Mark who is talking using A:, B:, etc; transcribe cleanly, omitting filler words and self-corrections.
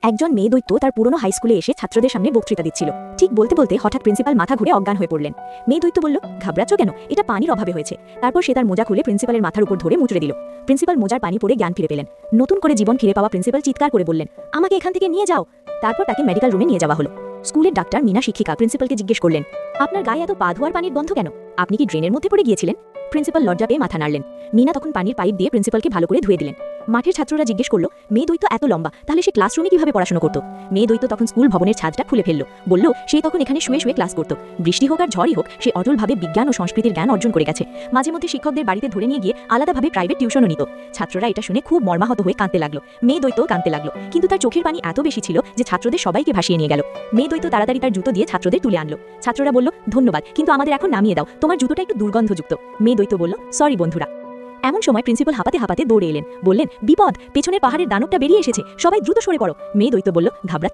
A: একজন মেয়ে দৈত্য তার পুরনো হাই স্কুলে এসে ছাত্রদের সামনে বক্তৃতা দিচ্ছিল। ঠিক বলতে বলতে হঠাৎ প্রিন্সিপাল মাথা ঘুরে অজ্ঞান হয়ে পড়লেন। মেয়ে দৈত্য বলল, ঘাবড়াচ্ছ কেন? এটা পানির অভাবে হয়েছে। তারপর সে তার মোজা খুলে প্রিন্সিপালের মাথার উপর ধরে মুচড়ে দিল। প্রিন্সিপাল মোজার পানি পড়ে জ্ঞান ফিরে পেলেন। নতুন করে জীবন ফিরে পাওয়া প্রিন্সিপাল চিৎকার করে বললেন, আমাকে এখান থেকে নিয়ে যাও। তারপর তাকে মেডিকেল রুমে নিয়ে যাওয়া হলো। স্কুলের ডাক্তার মিনা শিক্ষিকা প্রিন্সিপালকে জিজ্ঞেস করলেন, আপনার গায়ে এত পা ধোয়ার পানির গন্ধ কেন? আপনি কি ড্রেনের মধ্যে পড়ে গিয়েছিলেন? প্রিন্সিপাল লজ্জা পেয়ে মাথা নাড়লেন। মিনা তখন পানির পাইপ দিয়ে প্রিন্সিপালকে ভালো করে ধুয়ে দিলেন। মাঠের ছাত্ররা জিজ্ঞেস করলো, মেয়ে দৈত্য এত লম্বা, তাহলে সে ক্লাসরুমে কিভাবে পড়াশোনা করতো? মেয়ে দৈত্য তখন স্কুল ভবনের ছাদটা খুলে ফেললো। বলল, সে তখন এখানে শুয়ে শুয়ে ক্লাস করতো। বৃষ্টি হোক আর ঝড়ই হোক, সে অটলভাবে বিজ্ঞান ও সংস্কৃতির জ্ঞান অর্জন করে গেছে। মাঝে মধ্যে শিক্ষকদের বাড়িতে ধরে নিয়ে গিয়ে আলাদাভাবে প্রাইভেট টিউশনও নিত। ছাত্ররা এটা শুনে খুব মর্মাহত হয়ে কাঁদতে লাগলো। মেয়ে দৈত্য কাঁদতে লাগলো, কিন্তু তার চোখের পানি এত বেশি ছিল যে ছাত্রদের সবাইকে ভাসিয়ে নিয়ে গেল। মেয়ে দৈত্য তাড়াতাড়ি তার জুতো দিয়ে ছাত্রদের তুলে আনলো। ছাত্ররা বলল, ধন্যবাদ, কিন্তু আমাদের এখন নামিয়ে দাও, তোমার জুতোটা একটু দুর্গন্ধযুক্ত। মেয়ে দৈত্য বলল, সরি বন্ধুরা। এমন সময় প্রিন্সিপাল হাঁপাতে হাঁপাতে দৌড়ে এলেন। বললেন, বিপদ, পেছনের পাহাড়ের দানবটা বেরিয়ে এসেছে, সবাই দ্রুত সরে পড়ো। মেয়ে দৈত্য বলল, ঘাবড়া